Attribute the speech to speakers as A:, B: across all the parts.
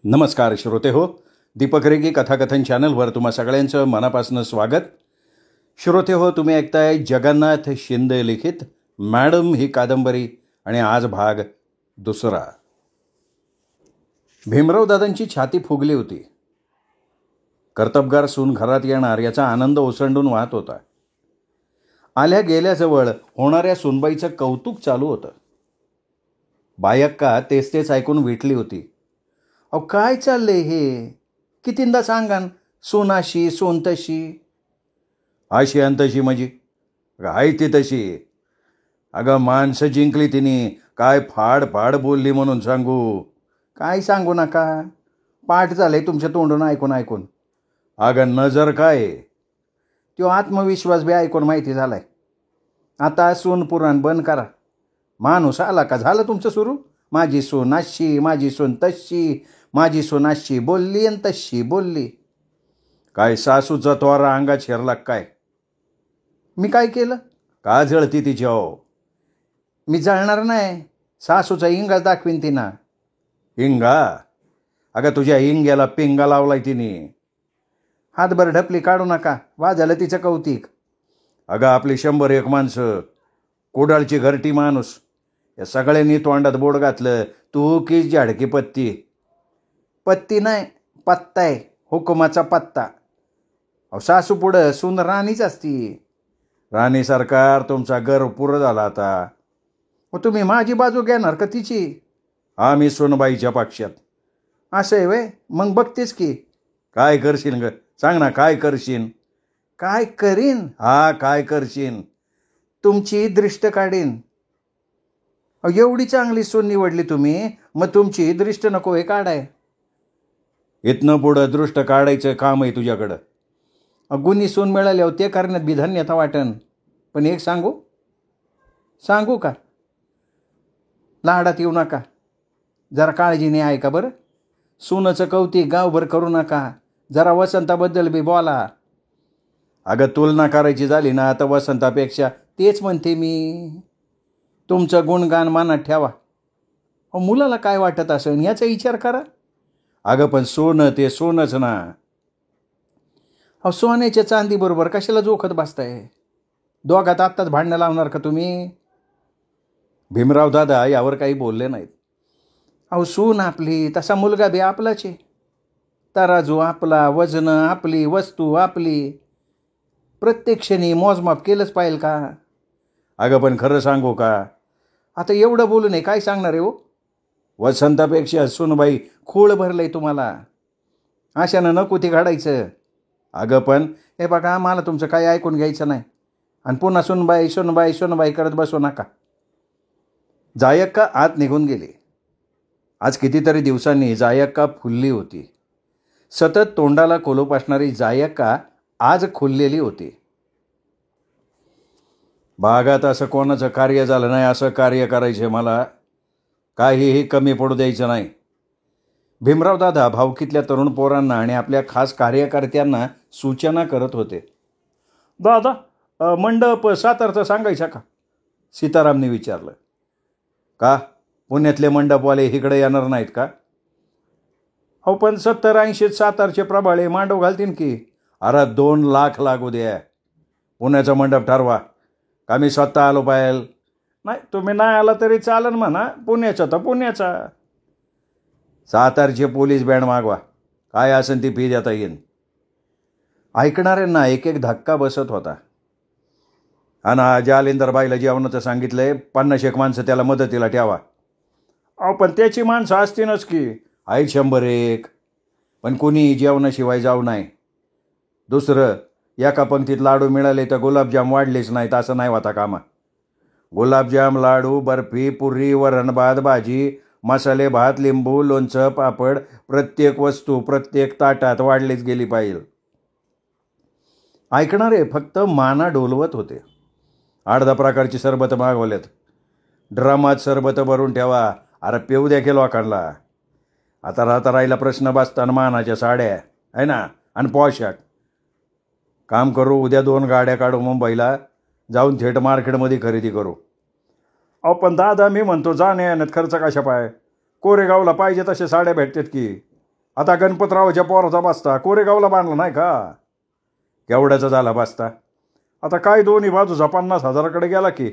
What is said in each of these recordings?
A: नमस्कार श्रोते हो, दीपक रेगी कथाकथन चॅनलवर तुम्हा सगळ्यांचं मनापासून स्वागत. श्रोते हो, तुम्ही ऐकताय जगन्नाथ शिंदे लिखित मॅडम ही कादंबरी आणि आज भाग दुसरा. भीमराव दादांची छाती फुगली होती. कर्तबगार सून घरात येणार याचा आनंद ओसंडून वाहत होता. आल्या गेल्याजवळ होणाऱ्या सूनबाईचं कौतुक चालू होतं. बायक्का तेच तेच ऐकून विटली होती. अहो काय चाललंय हे? कितींदा सांगान सून अशी सून तशी. अशी आणि तशी म्हणजे आहे ती तशी. अगं माणसं जिंकली तिने, काय फाड फाड बोलली म्हणून सांगू? काय सांगू नका, पाठ झालंय तुमच्या तोंडून ऐकून ऐकून. अगं नजर काय, तो आत्मविश्वास बी ऐकून माहिती झालाय. आता सून पुराण बंद करा. माणूस आला का झालं तुमचं सुरू. माझी सून अशी, माझी सून तशी, माझी सून अशी बोलली आणि तशी बोलली. काय सासूचा तोरा अंगात शिरला काय? मी काय केलं? का जळती तिची? हो मी जळणार नाही, सासूचा हिंगा दाखवीन तिना. हिंगा? अगं तुझ्या हिंग्याला पिंगा लावलाय तिने. हातभर ढपली काढू नका, वाजायला तिचं कौतिक. अगं आपली 101 माणसं, कोडाळची घरटी माणूस, या सगळ्यांनी तोंडात बोट घातलं. तू की झाडकी पत्ती. पत्ती नाही, पत्ता आहे, हुकुमाचा पत्ता. अहो सासू पुढं सून राणीच असती. राणी सरकार तुमचा गर्व पुरं झाला आता. मग तुम्ही माझी बाजू घेणार का तिची? आम्ही सोनबाईच्या पक्षात. असं आहे वे, मग बघतेस की. काय करशील ग? सांग ना, काय करशील? काय करीन? हा काय करशील? तुमची दृष्ट काढीन. एवढी चांगली सून निवडली तुम्ही, मग तुमची दृष्ट नको हे काढाय? इथनं पुढं दृष्ट काढायचं काम आहे तुझ्याकडं. गुन्ही सून मिळाल्यावर ते करण्यात बी धन्यता वाटन. पण एक सांगू का? लाडात येऊ नका, जरा काळजीने ऐका बरं. सूनचं कौतिक गावभर करू नका, जरा वसंताबद्दल बी बोला. अगं तुलना करायची झाली ना, आता वसंतापेक्षा तेच म्हणते मी. तुमचं गुणगान मनात ठेवा. मुलाला काय वाटत असेल याचा विचार करा. अगं पण सोनं ते सोनंच ना. सोन्याच्या चांदीबरोबर कशाला जोखत बसताय? दोघात आत्ताच भांडणं लावणार का तुम्ही? भीमराव दादा यावर काही बोलले नाहीत. सून आपली, तसा मुलगा बी आपलाच आहे. तराजू आपला, वजनं आपली, वस्तू आपली. प्रत्येक क्षणी मोजमाप केलंच पाहिजे का? अगं पण खरं सांगू का? आता एवढं बोलू नये, काय सांगणार आहे हो? वसंतापेक्षा सुनबाई खूळ भरलंय तुम्हाला. अशानं नको ते घडायचं. अगं पण हे बघा, मला तुमचं काही ऐकून घ्यायचं नाही. आणि पुन्हा सुनबाई सुनबाई सुनबाई करत बसू नका. जायक्का आत निघून गेली. आज कितीतरी दिवसांनी जायक्का फुलली होती. सतत तोंडाला कोलोप असणारी जायक्का आज खुललेली होती. बागात असं कोणाचं कार्य झालं नाही, असं कार्य करायचे मला. काहीही कमी पडू द्यायचं नाही. भीमराव दादा भावकीतल्या तरुण पोरांना आणि आपल्या खास कार्यकर्त्यांना सूचना करत होते. दादा, मंडप सातारचा सांगायचा का? सीतारामने विचारलं. का, पुण्यातले मंडपवाले इकडे येणार नाहीत का? पण 70-80 सातारचे प्रभाळे मांडव घालतील की. अरे 2 लाख लागू द्या. पुण्याचा मंडप ठरवा का मी स्वतः आलो पाहिजे? नाही, तुम्ही नाही आला तरी चालन म्हणा. पुण्याचा तर पुण्याचा. सातारचे पोलीस बँड मागवा, काय असेल ती फी देता येईल. ऐकणाऱ्यांना एक एक धक्का बसत होता. आणि जालिंदरबाईला जेवणाचं सांगितलंय, 50 माणसं त्याला मदतीला ठेवा. पण त्याची माणसं असतीलच की. आहेत 101. पण कोणी जेवणाशिवाय जाऊ नये. दुसरं, एका पंक्तीत लाडू मिळाले तर गुलाबजाम वाढलेच नाहीत असं नाही होता कामा. गुलाबजाम, लाडू, बर्फी, पुरी, वरण भात, भाजी, मसाले भात, लिंबू, लोणचं, पापड, प्रत्येक वस्तू प्रत्येक ताटात वाढलीच गेली पाहिजे. ऐकणारे फक्त माना डोलवत होते. 8-10 प्रकारची सरबत मागवलेत. ड्रमात सरबत भरून ठेवा. अरे पिऊ द्या की लोकांना. आता राहिला प्रश्न बसताना मानाच्या साड्या आहे ना, आणि पोशाख. काम करू, उद्या 2 गाड्या काढू, मुंबईला जाऊन थेट मार्केटमध्ये खरेदी करू. पण दादा, मी म्हणतो जाण्या येण्यात खर्च कशा पाय? कोरेगावला पाहिजे तशा साड्या भेटतात की. आता गणपतरावच्या पोराचा बसता कोरेगावला बांधला नाही का? केवढ्याचा झाला बसता? आता काय दोन्ही बाजूचा 50,000कडे गेला की.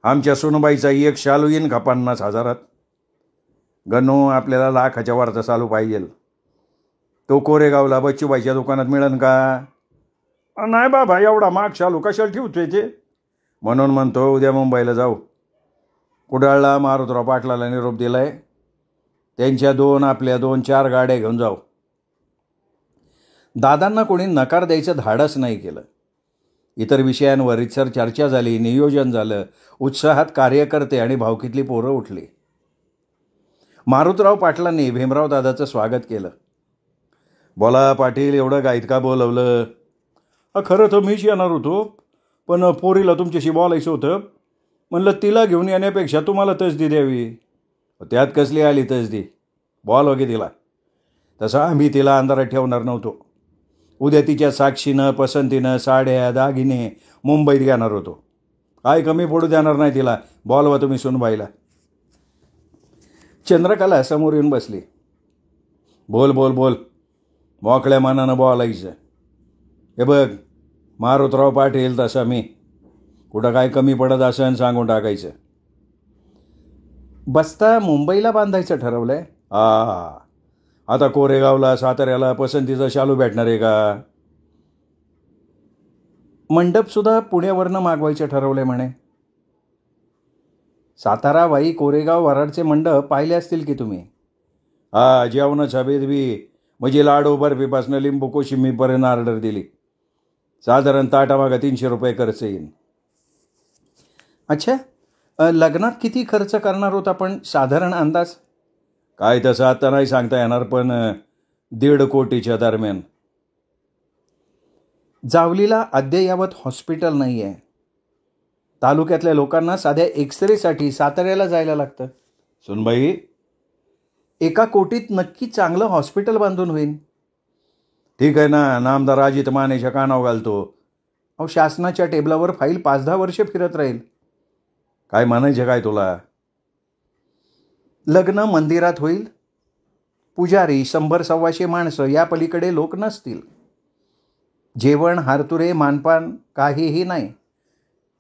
A: आमच्या सुनबाईचा एक शालू येईन का 50,000? गणू आपल्याला लाखाच्या वरचा चालू पाहिजे. तो कोरेगावला बच्चूबाईच्या दुकानात मिळेल का? नाही बाबा, एवढा माग शालू कशाला ठेवतोय ते. म्हणून म्हणतो उद्या मुंबईला जाऊ. कुडाळला मारुतराव पाटलाला निरोप दिलाय. त्यांच्या आपल्या 2-4 गाड्या घेऊन जाऊ. दादांना कोणी नकार द्यायचं धाडस नाही केलं. इतर विषयांवर रितसर चर्चा झाली, नियोजन झालं, उत्साहात कार्यकर्ते आणि भावकीतली पोरं उठली. मारुतराव पाटलांनी भीमराव दादाचं स्वागत केलं. बोला पाटील, एवढं गाईत का बोलवलं? खरं तर मीच येणार होतो, पण पोरीला तुमच्याशी बोलायचं होतं. म्हणलं तिला घेऊन येण्यापेक्षा तुम्हाला तसदी द्यावी. त्यात कसली आली तसदी? बोलव की तिला. तसं आम्ही तिला अंधारात ठेवणार नव्हतो. उद्या तिच्या साक्षीनं पसंतीनं साड्या दागिने मुंबईत घेणार होतो. काय कमी पडू देणार नाही तिला. बोलवा तुम्ही सुनबाईला. चंद्रकला समोर येऊन बसली. बोल बोल बोल, मोकळ्या मनानं बोलायचं. हे बघ मारुतराव पाटील, तसं मी कुठं काय कमी पडत असं सांगून टाकायचं. बस्ता मुंबईला बांधायचं ठरवलंय? आता कोरेगावला साताऱ्याला पसंतीचा शालू भेटणार आहे का? मंडपसुद्धा पुण्यावरनं मागवायचं ठरवलंय म्हणे. सातारा, वाई, कोरेगाव, वराडचे मंडप पाहिले असतील की तुम्ही? जेवणाचा बेदबी म्हणजे लाडू बर्फीपासनं लिंबू कोशिंबीपर्यंत ऑर्डर दिली. साधारण ताटामागा 300 रुपये खर्च येईल. अच्छा, लग्नात किती खर्च करणार होता पण साधारण अंदाज? काय तसं आता नाही सांगता येणार, पण 1.5 कोटीच्या दरम्यान. जावलीला अद्ययावत हॉस्पिटल नाही आहे. तालुक्यातल्या लोकांना साध्या एक्सरेसाठी साताऱ्याला जायला लागतं. सुनबाई, 1 कोटीत नक्की चांगलं हॉस्पिटल बांधून होईल. ठीक आहे ना, नामदार अजित मानेच्या कानावर घालतो. शासनाच्या टेबलावर फाईल 5-10 वर्ष फिरत राहील. काय म्हणायचं काय तुला? लग्न मंदिरात होईल. पुजारी 100-125 माणसं, या पलीकडे लोक नसतील. जेवण, हारतुरे, मानपान काहीही नाही.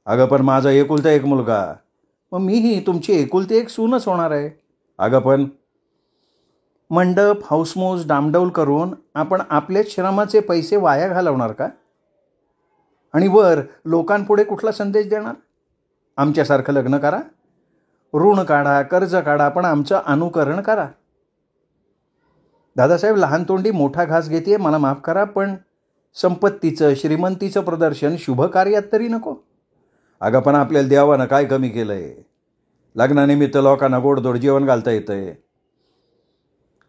A: अगं पण माझा एकुलता एक मुलगा, मग मीही तुमची एकुलती एक सूनच होणार आहे. अगं पण मंडप, हाऊसमौज, डामडौल करून आपण आपलेच श्रमाचे पैसे वाया घालवणार का? आणि वर लोकांपुढे कुठला संदेश देणार? आमच्यासारखं लग्न करा, ऋण काढा, कर्ज काढा, पण आमचं अनुकरण करा. दादासाहेब, लहान तोंडी मोठा घास घेते, मला माफ करा, पण संपत्तीचं, श्रीमंतीचं प्रदर्शन शुभ कार्यात तरी नको. अगं पण आपल्याला देवानं काय कमी केलं आहे? लग्नानिमित्त लोकांना गोडधोड जेवण घालता येतं आहे.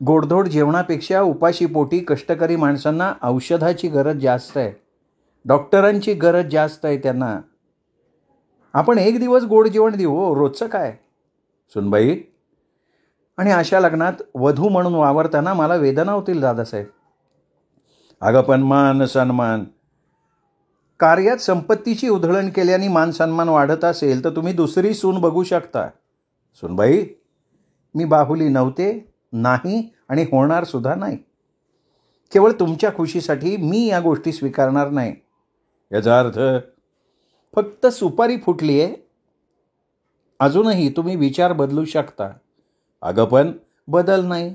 A: गोडधोड जेवणापेक्षा उपाशीपोटी कष्टकरी माणसांना औषधाची गरज जास्त आहे. डॉक्टरांची गरज जास्त आहे त्यांना. आपण एक दिवस गोड जेवण देऊ, रोजचं काय? सुनबाई, आणि अशा लग्नात वधू म्हणून वावरताना मला वेदना होतील दादासाहेब. अगं पण मान सन्मान, कार्यात संपत्तीची उधळण केल्याने मान सन्मान वाढत असेल तर तुम्ही दुसरी सून बघू शकता. सुनबाई, मी बाहुली नव्हते, नाही आणि होणार सुद्धा नाही. केवळ तुमच्या खुशीसाठी मी या गोष्टी स्वीकारणार नाही. याचा अर्थ फक्त सुपारी फुटली आहे. अजूनही तुम्ही विचार बदलू शकता. अगं पण बदल नाही.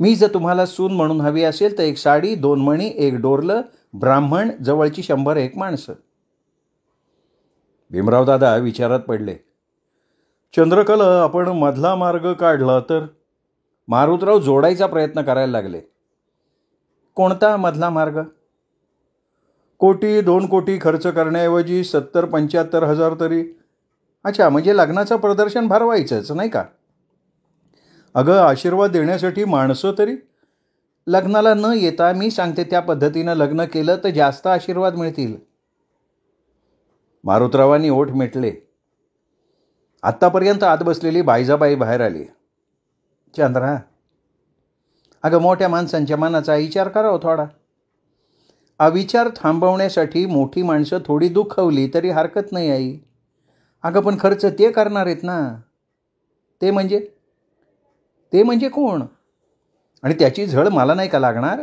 A: मी जर तुम्हाला सून म्हणून हवी असेल तर 1 साडी, 2 मणी, 1 डोरलं, ब्राह्मण, जवळची 100-1 माणसं. भीमराव दादा विचारात पडले. चंद्रकला, आपण मधला मार्ग काढला तर? मारुतराव जोडायचा प्रयत्न करायला लागले. कोणता मधला मार्ग? 1-2 कोटी खर्च करण्याऐवजी 70-75 हजार तरी. अच्छा, म्हणजे लग्नाचं प्रदर्शन भरवायचंच नाही का? अगं, आशीर्वाद देण्यासाठी माणसं तरी. लग्नाला न येता मी सांगते त्या पद्धतीनं लग्न केलं तर जास्त आशीर्वाद मिळतील. मारुतरावांनी ओठ मिटले. आत्तापर्यंत आत बसलेली बायजाबाई बाहेर आली. चंद्रा, अगं मोठ्या माणसांच्या मनाचा विचार करावा थोडा. अविचार थांबवण्यासाठी मोठी माणसं थोडी दुखावली तरी हरकत नाही आई. अगं पण खर्च ते करणार आहेत ना. ते म्हणजे कोण? आणि त्याची झळ मला नाही का लागणार?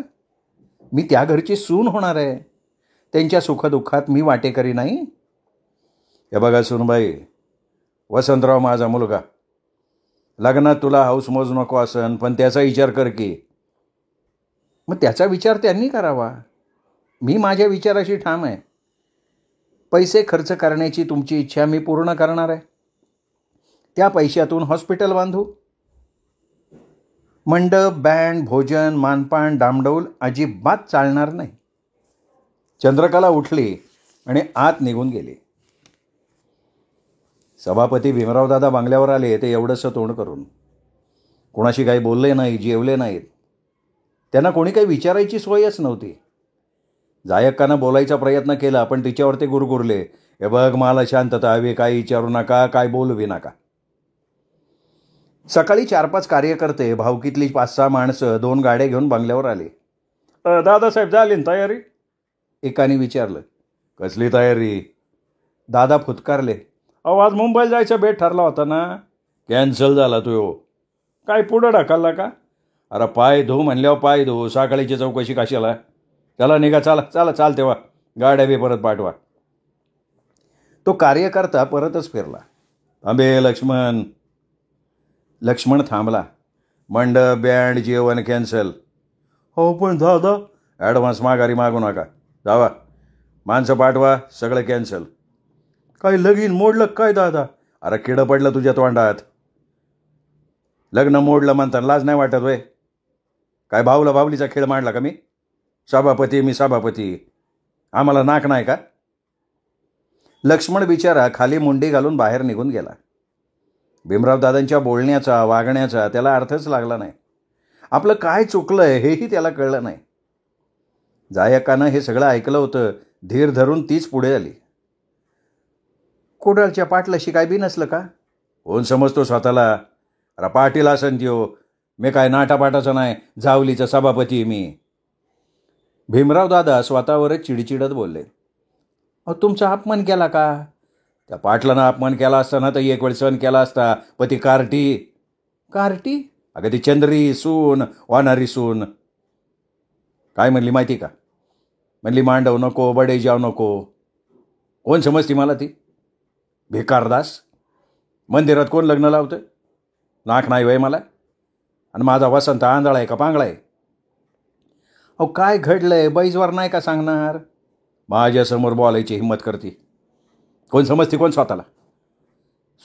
A: मी त्या घरची सून होणार आहे. त्यांच्या सुखदुःखात मी वाटेकरी नाही? हे बघा सुनबाई, वसंतराव माझा मुलगा, लग्नात तुला हौस मौज नको असन, पण त्याचा विचार कर की. मग त्याचा विचार त्यांनी करावा. मी माझ्या विचाराशी ठाम आहे. पैसे खर्च करण्याची तुमची इच्छा मी पूर्ण करणार आहे. त्या पैशातून हॉस्पिटल बांधू. मंडप, बँड, भोजन, मानपान, डामडौल अजिबात चालणार नाही. चंद्रकला उठली आणि आत निघून गेली. सभापती भीमरावदादा बंगल्यावर आले ते एवढंसं तोंड करून. कोणाशी काही बोलले नाही, जेवले नाहीत. त्यांना कोणी काही विचारायची सोयच नव्हती. जायकानं बोलायचा प्रयत्न केला, पण तिच्यावर ते गुरगुरले, हे बघ मला शांतता हवी, काही विचारू नका, काय बोलू बी नका. सकाळी 4-5 कार्यकर्ते, भावकीतली 5-6 माणसं 2 गाड्या घेऊन बंगल्यावर आले. दादासाहेब झाली ना तयारी? एकाने विचारलं. कसली तयारी? दादा फुतकारले. अहो आज मुंबईला जायचा बेट ठरला होता ना, कॅन्सल झाला तो. काय पुढं ढकलला का? अरे पाय धो म्हणल्यावर पाय धो, सकाळीची चौकशी कशाला? चला निघा, चला चला, चाल तेव्हा, गाड्या बी परत पाठवा. तो कार्यकर्ता परतच फिरला. थांबे लक्ष्मण. लक्ष्मण थांबला. मंडप, बँड, जेवण कॅन्सल. हो पण दादा, ॲडव्हान्स माघारी मागू नका. जावा, माणसं पाठवा, सगळं कॅन्सल. काय लगीन मोडलं काय दादा? अरे किडं पडलं तुझ्या तोंडात. लग्न मोडलं म्हणता लाज नाही वाटत वय? काय भावला भावलीचा खेळ मांडला का मी? सभापती मी सभापती, आम्हाला नाक नाही का? लक्ष्मण बिचारा खाली मुंडी घालून बाहेर निघून गेला. भीमरावदादांच्या बोलण्याचा, वागण्याचा त्याला अर्थच लागला नाही. आपलं काय चुकलंय हेही त्याला कळलं नाही. जायकानं हे सगळं ऐकलं होतं. धीर धरून तीच पुढे आली. कोडाळच्या पाटलाशी काय बी नसलं का? कोण समजतो स्वतःला? अरे पाटील असन त्यो, मी काय नाटापाटाचा नाही, जावलीचा सभापती मी. भीमरावदादा स्वतःवरच चिडचिडत बोलले. अहो तुमचा अपमान केला का? त्या पाटलानं अपमान केला असताना तर एक वेळ सण केला असता. पण ती कार्टी. कार्टी? अगं ती चंद्री सून, वानारी सून. काय म्हणली माहिती का? म्हणली मांडव नको, बडे जाव नको. कोण समजती मला ती? भिकारदास. मंदिरात कोण लग्न लावतं? नाक नाही वय मला? आणि माझा वसंत आंधळा आहे का पांगळा आहे? अहो काय घडलंय बैजवार नाही का सांगणार? माझ्यासमोर बोलायची हिंमत करते. कोण समजते कोण स्वतःला?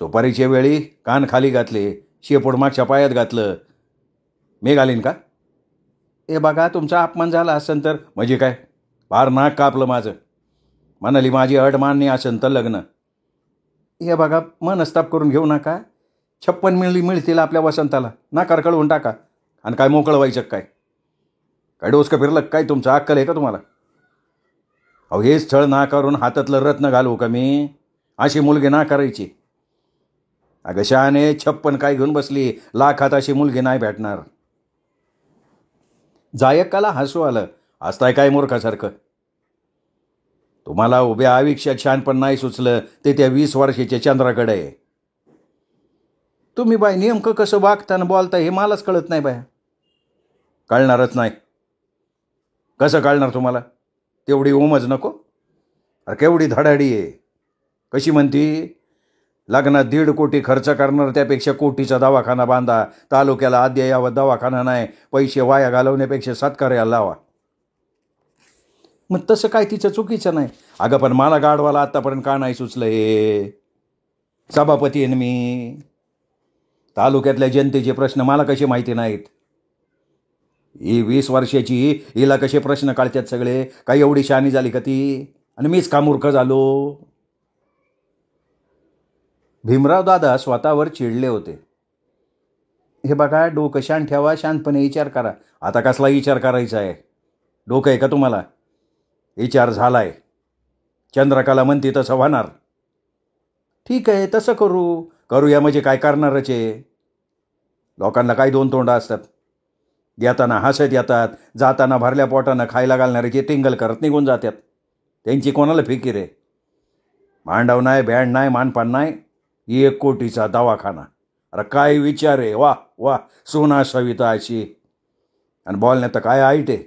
A: सुपारीच्या वेळी कान खाली घातले, शेपूड मागच्या पायात घातलं, मी घालीन का? ए बघा तुमचा अपमान झाला असेल तर म्हणजे काय? फार नाक कापलं माझं. म्हणाली माझी अट मान्य असेल तर लग्न. हे बघा मनस्ताप करून घेऊ नका. 56 मिळतील आपल्या वसंताला, नाकार कळवून टाका. आणि काय मोकळं व्हायचं काय? काय डोसकं फिरलं काय? तुमचं अक्कल आहे का तुम्हाला? अहो हे स्थळ नाकारून हातातलं रत्न घालू का मी? अशी मुलगी नाकारायची? अगं शहाणे, 56 काय घेऊन बसली, लाखात अशी मुलगी नाही भेटणार. जायकाला हसू आलं. हसताय काय मूर्खासारखं? तुम्हाला उभ्या आयुष्यात शहाणपण नाही सुचलं ते त्या 20 वर्षाच्या चंद्राकडे आहे. तुम्ही बाय नेमकं कसं वागताना बोलता हे मलाच कळत नाही बाय. कळणारच नाही. कसं कळणार तुम्हाला? तेवढी उमज नको? अरे केवढी धडाडी आहे. कशी म्हणती? लग्नात 1.5 कोटी खर्च करणार त्यापेक्षा कोटीचा दवाखाना बांधा. तालुक्याला अद्ययावत दवाखाना नाही. पैसे वाया घालवण्यापेक्षा सत्कार्याला लावा. मग तसं काय तिचं चुकीचं नाही. अगं पण मला गाडवाला आत्तापर्यंत का नाही सुचलं हे? सभापती आहे मी. तालुक्यातल्या जनतेचे प्रश्न मला कसे माहिती नाहीत? ही 20 वर्षाची, हिला कसे प्रश्न काढतात सगळे? काही एवढी शहाणी झाली का ती? आणि मीच का मूर्ख झालो? भीमराव दादा स्वतःवर चिडले होते. हे बघा डोकं शांत ठेवा, शांतपणे विचार करा. आता कसला विचार करायचा आहे? डोकं आहे का तुम्हाला? विचार झालाय. चंद्रकला म्हणते तसं होणार. ठीक आहे तसं करूया म्हणजे काय करणारच आहे. लोकांना काय 2 तोंड असतात. येताना हसत येतात, जाताना भरल्या पोटानं खायला घालणाऱ्याची टिंगल करत निघून जातात. त्यांची कोणाला फिकीर आहे? मांडव नाही, बँड नाही, मानपान नाही, 1 कोटीचा दवाखाना. अरे काय विचार आहे? वा वा, सोना सविता अशी. आणि बोलण्यात तर काय आईट आहे.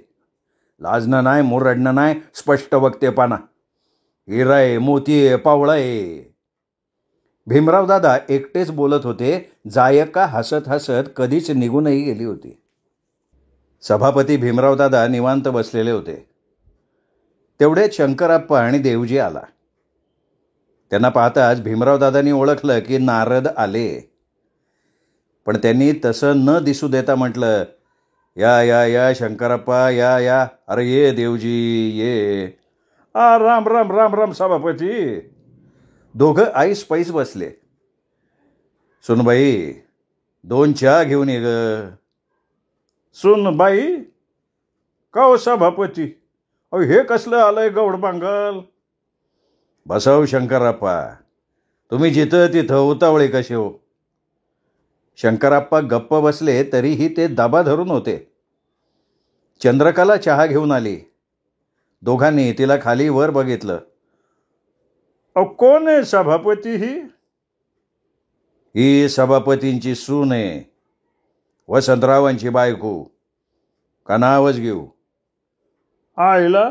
A: लाजणं नाही, मुरडणं नाही, स्पष्ट वक्तेपणा. हिरा आहे, मोती आहे, पावळा आहे. भीमराव दादा एकटेच बोलत होते. जायका हसत हसत कधीच निघूनही गेली होती. सभापती भीमराव दादा निवांत बसलेले होते. तेवढ्यात शंकराप्पा आणि देवजी आला. त्यांना पाहताच भीमराव दादांनी ओळखलं की नारद आले. पण त्यांनी तसं न दिसू देता म्हटलं, या या या शंकराप्पा, या या. अरे ये देवजी ये. राम राम राम राम सभापती. दोघं ऐस पैस बसले. सुनबाई, 2 चहा घेऊन ये ग. सुनबाई? का हो सभापती? अहो हे कसलं आलंय गौड बांगल? बसव शंकराप्पा, तुम्ही जिथं तिथं उतावळे कसे हो. शंकराप्पा गप्प बसले तरीही ते दाबा धरून होते. चंद्रकला चहा घेऊन आली. दोघांनी तिला खाली वर बघितलं. कोण आहे सभापती ही? ही सभापतींची सून आहे, वसंतरावांची बायको. का नावच घेऊ? आईला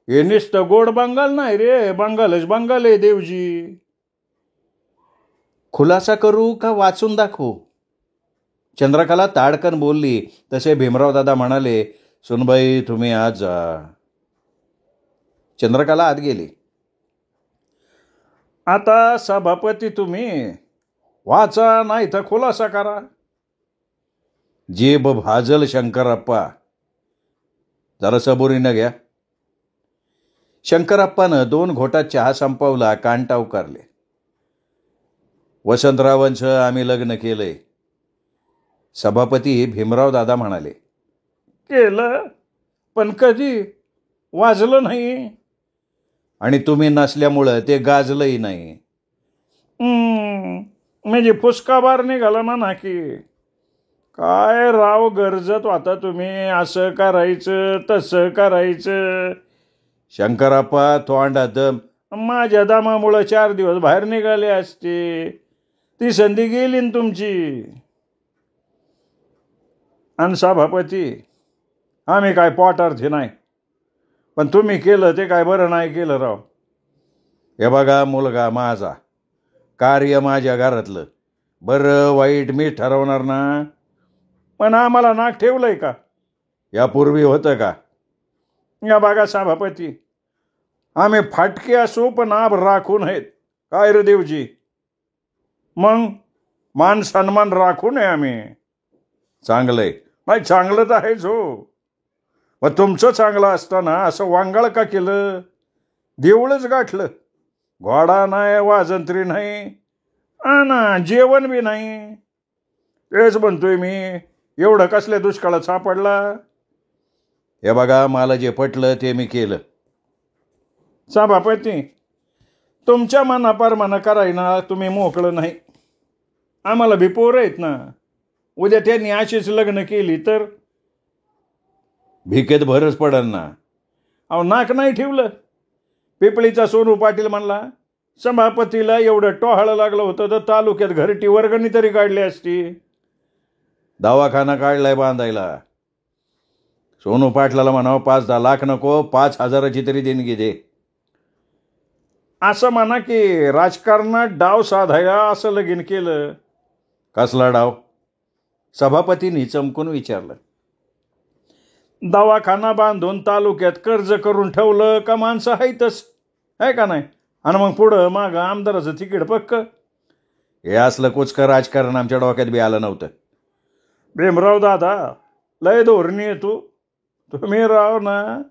A: हे नुसतं गोड बंगाल नाही रे, बंगालच बंगाल आहे देवजी. खुलासा करू का वाचून दाखवू? चंद्रकला ताडकन बोलली. तसे भीमराव दादा म्हणाले, सुनबाई तुम्ही आज जा. चंद्रकला आत गेली. आता सभापती तुम्ही वाचा नाही तर खुलासा करा. जीभ भाजल शंकराप्पा, जरा सबुरीनं घ्या. शंकराप्पानं 2 घोटात चहा संपवला. कान उकारले. वसंतरावांचं आम्ही लग्न केलंय. सभापती भीमराव दादा म्हणाले. केलं? पण कधी? वाजलं नाही. आणि तुम्ही नसल्यामुळं ते गाजलंही नाही. म्हणजे फुसका बार निघाला म्हणा की. काय राव गरजत होता तुम्ही, असं करायचं तसं करायचं. शंकराप्पा तोंडात दम. माझ्या दमामुळं 4 दिवस बाहेर निघाले असते. ती संधी गेली न तुमची. आणि सभापती आम्ही काय पोटार्थी नाही, पण तुम्ही केलं ते काय बरं नाही केलं राव. हे बघा, मुलगा माझा, कार्य माझ्या घरातलं, बरं वाईट मी ठरवणार ना. पण आम्हाला नाक ठेवलंय का? यापूर्वी होतं का? या बघा सभापती, आम्ही फाटके असू पण आब राखू नयेत. काय रे देवजी? मग मान सन्मान राखू नये आम्ही. चांगलंय. नाही चांगलं तर आहेच हो. मग तुमचं चांगलं असताना असं वांगाळ का केलं? देऊळच गाठलं. घोडा नाही, वाजंत्री नाही, ना जेवण बी नाही. तेच म्हणतोय मी, एवढं कसल्या दुष्काळात सापडला? हे बघा, मला जे पटलं ते मी केलं. सभापती तुमच्या मनाप्रमाणे करायना तुम्ही मोकळं नाही. आम्हाला बी पोरं आहेत ना. उद्या त्यांनी अशीच लग्न केली तर भिकेत भरच पडल ना. अहो नाक नाही ठेवलं. पिपळीचा सोनू पाटील म्हणला, सभापतीला एवढं टोहाळं लागलं होतं तर तालुक्यात घरटी वर्गणी तरी काढली असती. दवाखाना काढलाय बांधायला. सोनू पाटलाला म्हणावं 5-10 लाख नको, 5,000ची तरी देणगी दे. असं म्हणा की राजकारणात डाव साधाया असं लगीन केलं. कसला डाव? सभापतींनी चमकून विचारलं. दवाखाना बांधून तालुक्यात कर्ज करून ठेवलं का माणसं आहेतच, आहे का नाही? आणि मग पुढं मागं आमदाराचं तिकीट पक्क. हे असलं कुचकं राजकारण आमच्या डोक्यात बी आलं नव्हतं. भीमराव दादा लय धोरणी आहे तू. तुम्ही राव ना,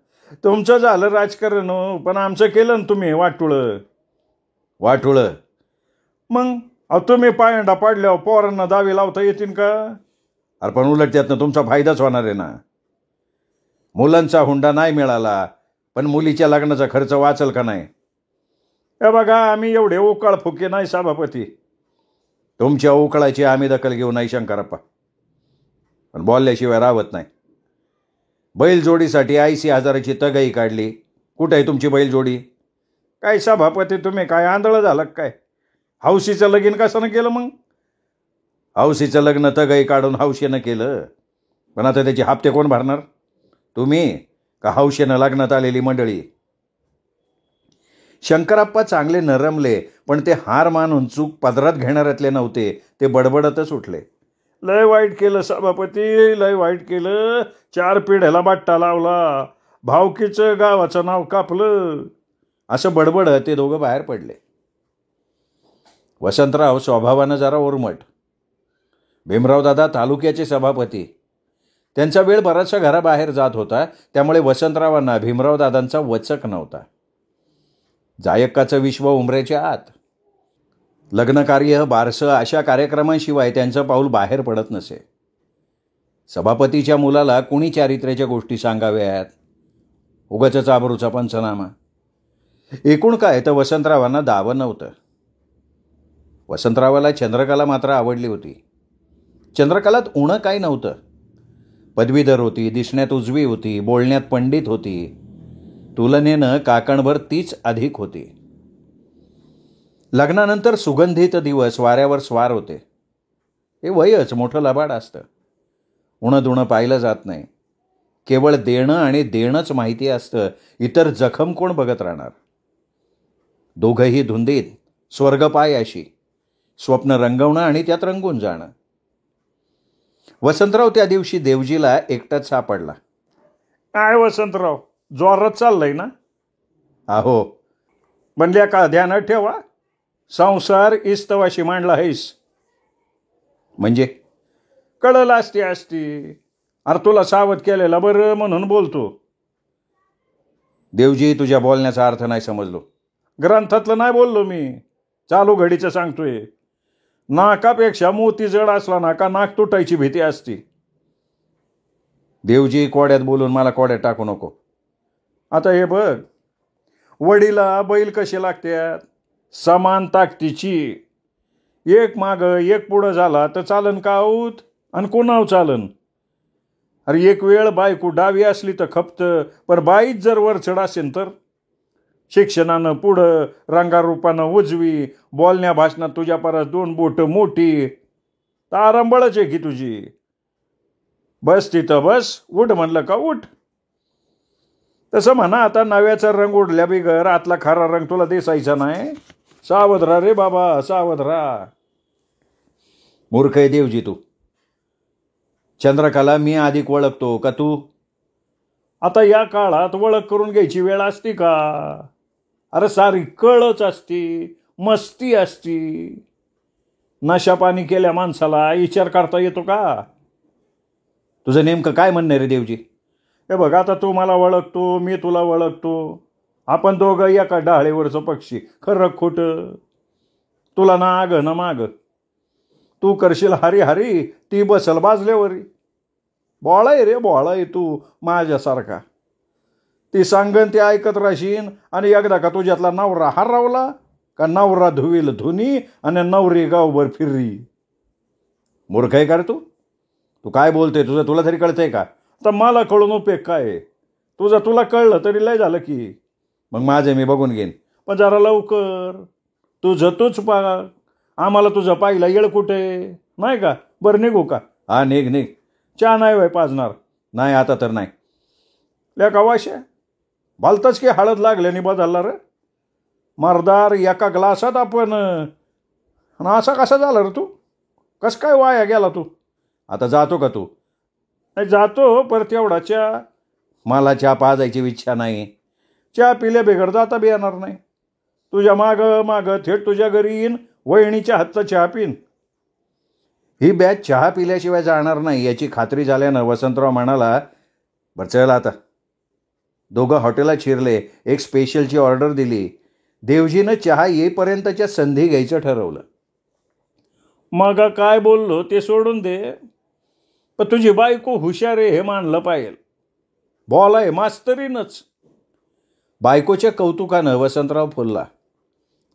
A: तुमचं झालं राजकारण, पण आमचं केलं ना तुम्ही वाटुळं. वाटुळं? मग तुम्ही पायंडा पाडल्यावर पोरांना दावे लावता येतील का? अरे पण उलट त्यातनं तुमचा फायदाच होणार आहे ना. मुलांचा हुंडा नाही मिळाला, पण मुलीच्या लग्नाचा खर्च वाचल का नाही? हे बघा, आम्ही एवढे उकाळ फुके नाही सभापती. तुमच्या उकळाची आम्ही दखल घेऊ नाही शंकराप्पा, पण बोलल्याशिवाय राहत नाही. बैलजोडीसाठी 80,000ची तगाई काढली. कुठं आहे तुमची बैलजोडी? काय सभापती तुम्ही काय आंधळं झालं काय? हौशीचं लगीन कशानं केलं मग? हौशीचं लग्न तगाई काढून हौशीनं केलं. पण आता त्याचे हप्ते कोण भरणार? तुम्ही का हौशेनं लग्नात आलेली मंडळी? शंकरप्पा चांगले नरमले, पण ते हार मानून चूक पदरात घेणाऱ्यातले नव्हते. ते बडबडतच उठले. लय वाईट केलं सभापती, लय वाईट केलं. 4 पिढ्याला बाट्टा लावला, भावकीचं गावाचं नाव कापलं. असं बडबडत ते दोघं बाहेर पडले. वसंतराव स्वभावानं जरा ओरमट. भीमराव दादा तालुक्याचे सभापती. त्यांचा वेळ बराचसा घराबाहेर जात होता, त्यामुळे वसंतरावांना भीमराव दादांचा वचक नव्हता. जायकाचं विश्व उमरेच्या आत. लग्नकार्य, बारसं अशा कार्यक्रमांशिवाय त्यांचं पाऊल बाहेर पडत नसे. सभापतीच्या मुलाला कुणी चारित्र्याच्या गोष्टी सांगाव्यात? उगाचच आबरूचा पंचनामा. एकूण काय तर वसंतरावांना दावं नव्हतं. वसंतरावाला चंद्रकला मात्र आवडली होती. चंद्रकलात उणं काही नव्हतं. पदवीधर होती, दिसण्यात उजवी होती, बोलण्यात पंडित होती. तुलनेनं काकणभर तीच अधिक होती. लग्नानंतर सुगंधित दिवस वाऱ्यावर स्वार होते. हे वयच मोठं लबाड असतं. उणं दुणं पाहिलं जात नाही. केवळ देणं आणि देणंच माहिती असतं. इतर जखम कोण बघत राहणार? दोघंही धुंदीत, स्वर्गपायाशी. स्वप्न रंगवणं आणि त्यात रंगून जाणं. वसंतराव त्या दिवशी देवजीला एकटाच सापडला. काय वसंतराव, जोरात चाललंय ना? अहो, म्हणल्या का ध्यानात ठेवा, संसार इस्तवाशी मांडला हैस. म्हणजे कळलं असती. अरे तुला सावध केलेला बरं म्हणून बोलतो. देवजी, तुझ्या बोलण्याचा अर्थ नाही समजलो. ग्रंथातलं नाही बोललो मी, चालू घडीचं सांगतोय. नाकापेक्षा मोती जड असला ना का नाक तुटायची भीती असती. देवजी, कोड्यात बोलून मला कोड्यात टाकू नको. आता हे बघ, वडीला बैल कसे लागतात? समान ताकदीची. एक मागं एक पुढं झाला तर चालन का आऊत? आणि कोणाव चालन? अरे एक वेळ बायको डावी असली तर खपतं, पण बाईच जर वरचढ असेल तर? शिक्षणानं पुढं, रंगारूपानं उजवी, बोलण्या भाषणात तुझ्या परस 2 बोटं मोठी. तारंबळच आहे की तुझी. बस तिथं बस, उठ म्हणलं का उठ. तसं म्हणा, आता नव्याचा रंग उडल्या बिगर आतला खरा रंग तुला दिसायचा नाही. सावध राहा रे बाबा, सावध राहा. मूर्ख आहे देवजी तू. चंद्रकला मी अधिक ओळखतो का तू? आता या काळात ओळख करून घ्यायची वेळ असती का? अरे सारी कळच असती, मस्ती असती. नशा पाणी केल्या माणसाला विचार करता येतो का? तुझं नेमकं काय म्हणणं रे देवजी? हे बघ, आता तू मला ओळखतो, मी तुला ओळखतो. आपण दोघं एका डाळीवरचं पक्षी. खरं खोटं? तुला ना आग ना माग. तू करशील हरी हरी, ती बसल बाजल्यावरी. बोळाय रे बोळाय तू माझ्यासारखा. ती सांगन ते ऐकत राहशील, आणि एकदा का तुझ्यातला नवरा हरवला का नवरा धुवील धुनी आणि नवरी गावभर फिररी. मूर्ख आहे का रे तू? तू काय बोलते? तुला तरी कळतंय का? तर मला कळून उपयोग काय? तुला कळलं तरी लय झालं की. मग माझे मी बघून घेईन, पण जरा लवकर. तूच पा. आम्हाला तुझं पाहिलं येळ कुठे नाही का? बरं निघू का? हा निघ. चहा नाही वय पाजणार? नाही आता तर नाही. लेका वाशा बालताच की हळद लागल्याने बदलला रे. मर्दार एका ग्लासात आपण. असा कसा झाला रे तू? कस काय वाया गेला तू? आता जातो का तू? नाही जातो, परत एवढा चहा. मला चहा पाजायची इच्छा नाही. चहा पिल्या बिगर जाता बी येणार नाही. तुझ्या मागं थेट तुझ्या घरी येईन, वहिनीच्या हातचा चहा पिन. ही बॅच चहा पिल्याशिवाय जाणार नाही याची खात्री झाल्यानं वसंतराव म्हणाला, बरं चल आता. दोघं हॉटेलात शिरले. एक स्पेशलची ऑर्डर दिली. देवजीनं चहा येईपर्यंतच्या संधी घ्यायचं ठरवलं. मग काय बोललो ते सोडून दे, पण तुझी बायको हुशार आहे हे मानलं पाहिजे. बोलाय मास्तरीनच. बायकोच्या कौतुकानं वसंतराव फुलला.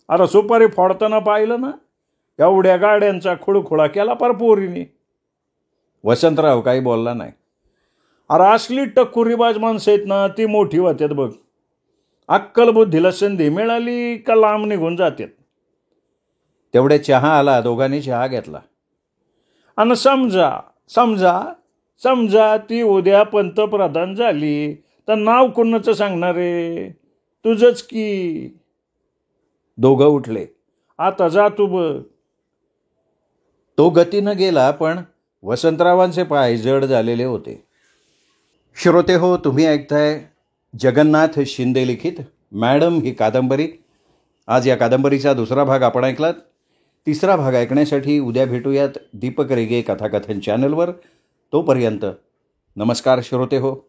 A: अरे सुपारी फोडताना पाहिलं ना, एवढ्या गाड्यांचा खुळखुळा केला पार पोरीने. वसंतराव काही बोलला नाही. अरे असली टक्कुरीबाज माणसं आहेत ना, ती मोठी होत्यात बघ. अक्कल बुद्धीला संधी मिळाली का लांब निघून जातात. तेवढ्या चहा आला. दोघांनी चहा घेतला. आणि समजा समजा ती उद्या पंतप्रधान झाली तर नाव कोणाचं सांगणार आहे? तुझंच की. दोघं उठले. आता जा तू बघ. तो गतीनं गेला, पण वसंतरावांचे पाय जड झालेले होते. श्रोते हो, तुम्ही ऐकताय जगन्नाथ शिंदे लिखित मॅडम ही कादंबरी. आज या कादंबरीचा दुसरा भाग आपण ऐकलात. तिसरा भाग ऐकण्यासाठी उद्या भेटूयात दीपक रेगे कथाकथन चॅनलवर. तोपर्यंत नमस्कार श्रोते हो.